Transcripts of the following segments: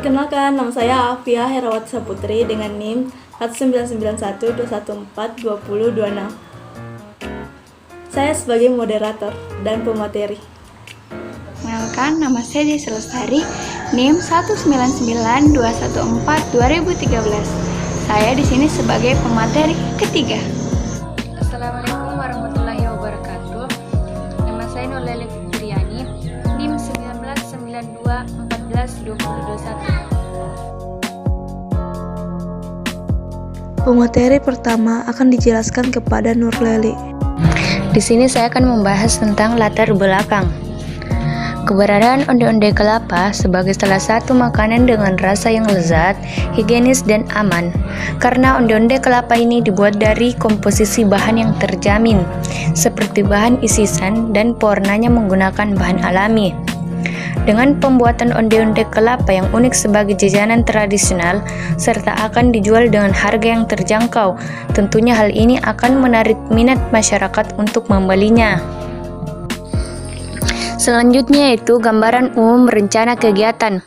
Perkenalkan, nama saya Afia Herawati Saputri dengan NIM 19912142026. Saya sebagai moderator dan pemateri. Perkenalkan, nama saya Desi Lestari, NIM 19921142013. Saya di sini sebagai pemateri ketiga. Assalamualaikum warahmatullahi wabarakatuh. Nama saya Nolele Fitriani, NIM 1992142021. Pemateri pertama akan dijelaskan kepada Nurleli. Di sini saya akan membahas tentang latar belakang. Keberadaan onde-onde kelapa sebagai salah satu makanan dengan rasa yang lezat, higienis, dan aman. Karena onde-onde kelapa ini dibuat dari komposisi bahan yang terjamin, seperti bahan isisan dan pewarnanya menggunakan bahan alami. Dengan pembuatan onde-onde kelapa yang unik sebagai jajanan tradisional, serta akan dijual dengan harga yang terjangkau, tentunya hal ini akan menarik minat masyarakat untuk membelinya. Selanjutnya yaitu gambaran umum rencana kegiatan.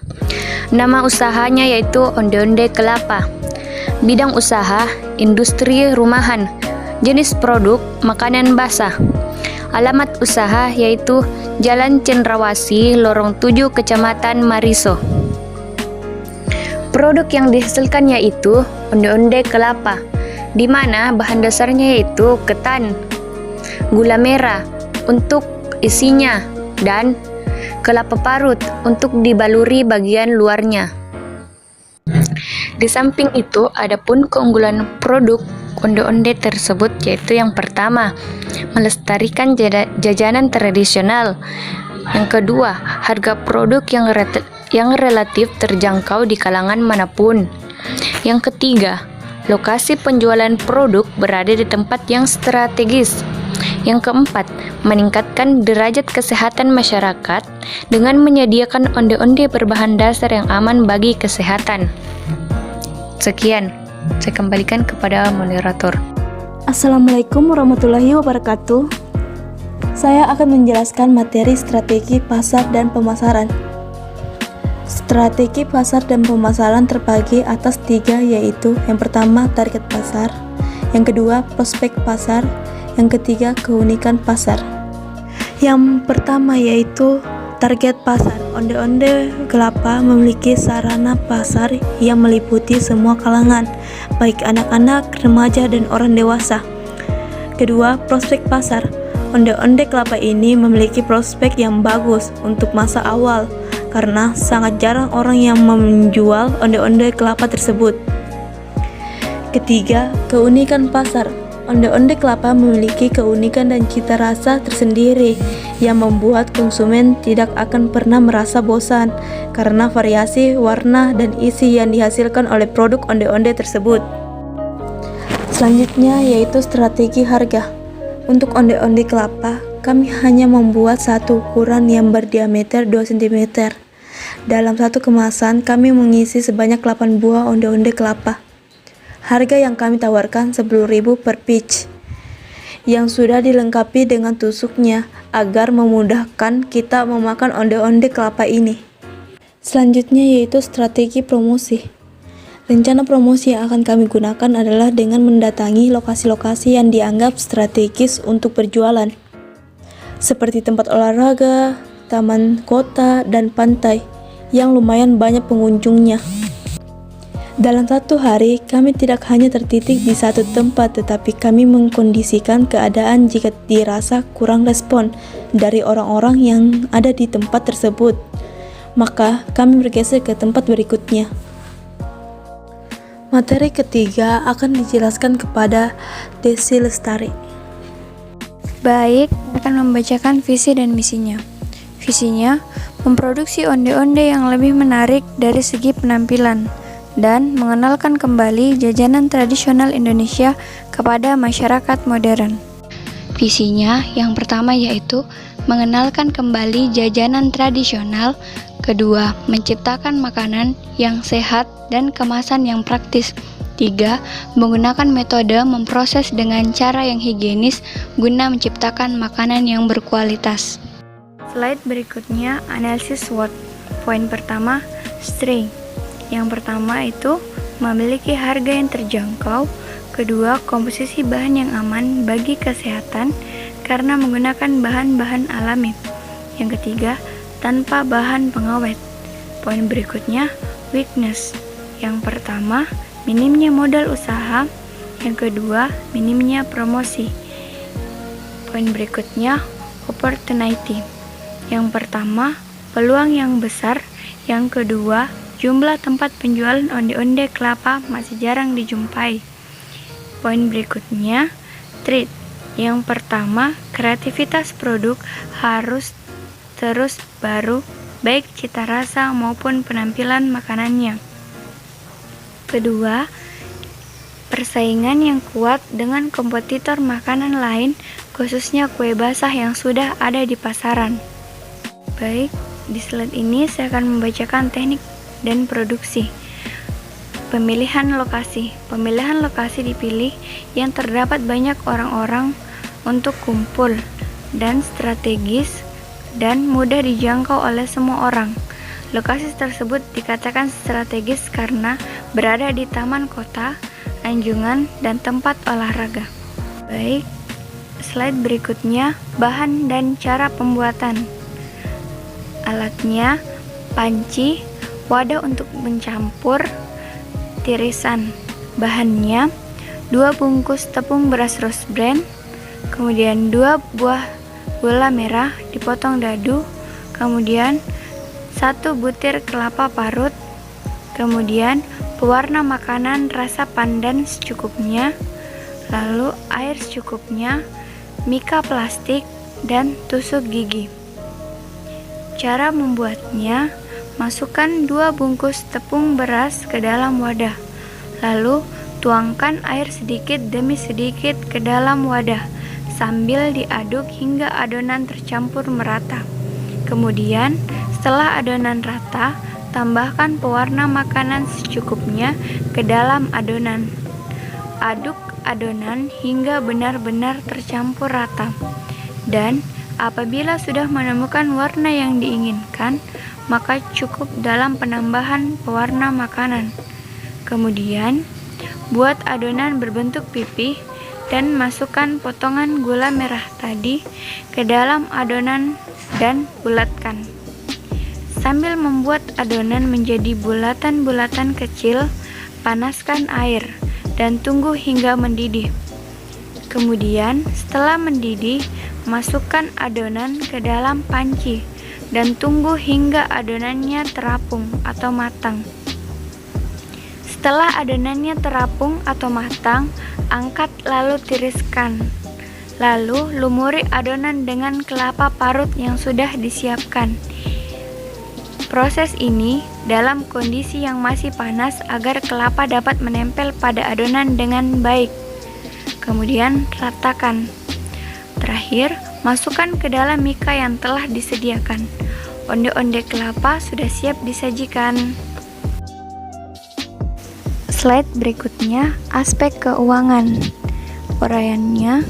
Nama usahanya yaitu onde-onde kelapa. Bidang usaha, industri rumahan. Jenis produk, makanan basah. Alamat usaha yaitu Jalan Cendrawasih, Lorong 7, Kecamatan Mariso. Produk yang dihasilkan yaitu onde-onde kelapa, di mana bahan dasarnya yaitu ketan, gula merah untuk isinya, dan kelapa parut untuk dibaluri bagian luarnya. Di samping itu, adapun keunggulan produk onde-onde tersebut yaitu yang pertama, melestarikan jajanan tradisional. Yang kedua, harga produk yang relatif terjangkau di kalangan manapun. Yang ketiga, lokasi penjualan produk berada di tempat yang strategis. Yang keempat, meningkatkan derajat kesehatan masyarakat dengan menyediakan onde-onde berbahan dasar yang aman bagi kesehatan. Sekian, saya kembalikan kepada moderator. Assalamualaikum warahmatullahi wabarakatuh. Saya akan menjelaskan materi strategi pasar dan pemasaran. Strategi pasar dan pemasaran terbagi atas 3, yaitu yang pertama target pasar, yang kedua prospek pasar, yang ketiga keunikan pasar. Yang pertama yaitu target pasar. Onde-onde kelapa memiliki sarana pasar yang meliputi semua kalangan, baik anak-anak, remaja, dan orang dewasa. Kedua, prospek pasar. Onde-onde kelapa ini memiliki prospek yang bagus untuk masa awal, karena sangat jarang orang yang menjual onde-onde kelapa tersebut. Ketiga, keunikan pasar. Onde-onde kelapa memiliki keunikan dan cita rasa tersendiri yang membuat konsumen tidak akan pernah merasa bosan karena variasi, warna, dan isi yang dihasilkan oleh produk onde-onde tersebut. Selanjutnya yaitu strategi harga. Untuk onde-onde kelapa, kami hanya membuat satu ukuran yang berdiameter 2 cm. Dalam satu kemasan, kami mengisi sebanyak 8 buah onde-onde kelapa. Harga yang kami tawarkan 10.000 per pitch, yang sudah dilengkapi dengan tusuknya agar memudahkan kita memakan onde-onde kelapa ini. Selanjutnya yaitu strategi promosi. Rencana promosi yang akan kami gunakan adalah dengan mendatangi lokasi-lokasi yang dianggap strategis untuk berjualan, seperti tempat olahraga, taman kota, dan pantai yang lumayan banyak pengunjungnya. Dalam satu hari, kami tidak hanya tertitik di satu tempat, tetapi kami mengkondisikan keadaan jika dirasa kurang respon dari orang-orang yang ada di tempat tersebut. Maka, kami bergeser ke tempat berikutnya. Materi ketiga akan dijelaskan kepada Desi Lestari. Baik, akan membacakan visi dan misinya. Visinya, memproduksi onde-onde yang lebih menarik dari segi penampilan dan mengenalkan kembali jajanan tradisional Indonesia kepada masyarakat modern. Visinya yang pertama yaitu mengenalkan kembali jajanan tradisional, kedua, menciptakan makanan yang sehat dan kemasan yang praktis, 3. Menggunakan metode memproses dengan cara yang higienis guna menciptakan makanan yang berkualitas. Slide berikutnya, analisis SWOT. Poin pertama, strength. Yang pertama itu memiliki harga yang terjangkau, kedua komposisi bahan yang aman bagi kesehatan karena menggunakan bahan-bahan alami, yang ketiga tanpa bahan pengawet. Poin berikutnya weakness. Yang pertama minimnya modal usaha, yang kedua minimnya promosi. Poin berikutnya opportunity. Yang pertama peluang yang besar, yang kedua jumlah tempat penjualan onde-onde kelapa masih jarang dijumpai. Poin berikutnya threat. Yang pertama kreativitas produk harus terus baru, baik cita rasa maupun penampilan makanannya. Kedua, persaingan yang kuat dengan kompetitor makanan lain, khususnya kue basah yang sudah ada di pasaran. Baik, di slide ini saya akan membacakan teknik dan produksi. Pemilihan lokasi. Pemilihan lokasi dipilih yang terdapat banyak orang-orang untuk kumpul dan strategis dan mudah dijangkau oleh semua orang. Lokasi tersebut dikatakan strategis karena berada di taman kota, anjungan, dan tempat olahraga. Baik, slide berikutnya bahan dan cara pembuatan. Alatnya panci, wadah untuk mencampur tirisan. Bahannya 2 bungkus tepung beras Rose Bran, kemudian 2 buah gula merah dipotong dadu, kemudian 1 butir kelapa parut, kemudian pewarna makanan rasa pandan secukupnya, lalu air secukupnya, mika plastik, dan tusuk gigi. Cara membuatnya, masukkan 2 bungkus tepung beras ke dalam wadah, lalu tuangkan air sedikit demi sedikit ke dalam wadah sambil diaduk hingga adonan tercampur merata. Kemudian, setelah adonan rata, tambahkan pewarna makanan secukupnya ke dalam adonan. Aduk adonan hingga benar-benar tercampur rata. Dan apabila sudah menemukan warna yang diinginkan, maka cukup dalam penambahan pewarna makanan. Kemudian, buat adonan berbentuk pipih dan masukkan potongan gula merah tadi ke dalam adonan dan bulatkan. Sambil membuat adonan menjadi bulatan-bulatan kecil, panaskan air dan tunggu hingga mendidih. Kemudian, setelah mendidih, masukkan adonan ke dalam panci dan tunggu hingga adonannya terapung atau matang. Setelah adonannya terapung atau matang, angkat lalu tiriskan. Lalu lumuri adonan dengan kelapa parut yang sudah disiapkan. Proses ini dalam kondisi yang masih panas agar kelapa dapat menempel pada adonan dengan baik. Kemudian ratakan. Terakhir, masukkan ke dalam mika yang telah disediakan. Onde-onde kelapa sudah siap disajikan. Slide berikutnya, aspek keuangan. Uraiannya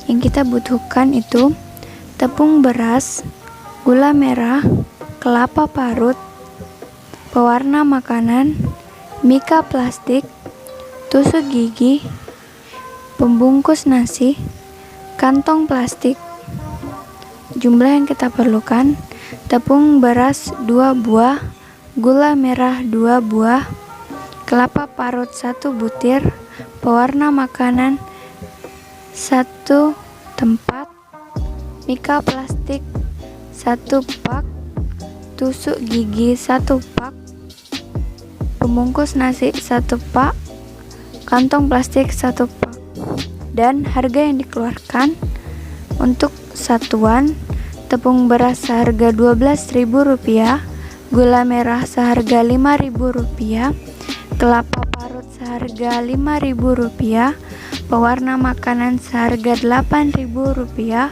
yang kita butuhkan itu tepung beras, gula merah, kelapa parut, pewarna makanan, mika plastik, tusuk gigi, pembungkus nasi, kantong plastik. Jumlah yang kita perlukan: tepung beras 2 buah, gula merah 2 buah, kelapa parut 1 butir, pewarna makanan 1 tempat, mika plastik 1 pak, tusuk gigi 1 pak, pembungkus nasi 1 pak, kantong plastik 1 pak. Dan harga yang dikeluarkan untuk satuan: tepung beras seharga Rp12.000, gula merah seharga Rp5.000, kelapa parut seharga Rp5.000, pewarna makanan seharga Rp8.000,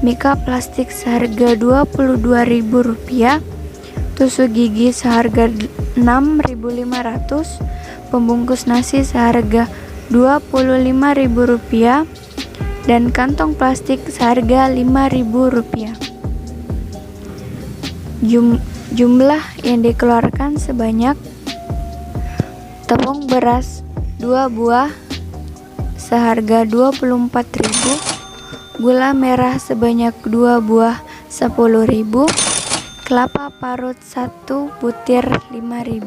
mika plastik seharga Rp22.000, tusuk gigi seharga Rp6.500, pembungkus nasi seharga Rp25.000, dan kantong plastik seharga Rp5.000. Jumlah yang dikeluarkan sebanyak tepung beras 2 buah seharga 24.000, gula merah sebanyak 2 buah 10.000, kelapa parut 1 butir 5.000,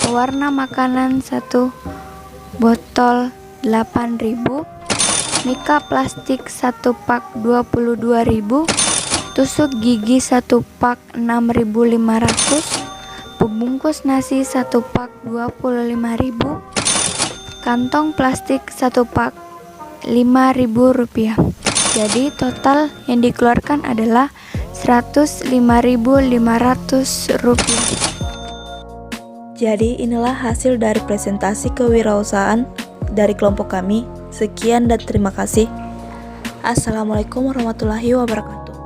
pewarna makanan 1 botol 8.000, mika plastik 1 pak 22.000, tusuk gigi 1 pak 6.500, pembungkus nasi 1 pak 25.000, kantong plastik 1 pak Rp5.000. Jadi total yang dikeluarkan adalah Rp105.500. Jadi inilah hasil dari presentasi kewirausahaan dari kelompok kami. Sekian dan terima kasih. Assalamualaikum warahmatullahi wabarakatuh.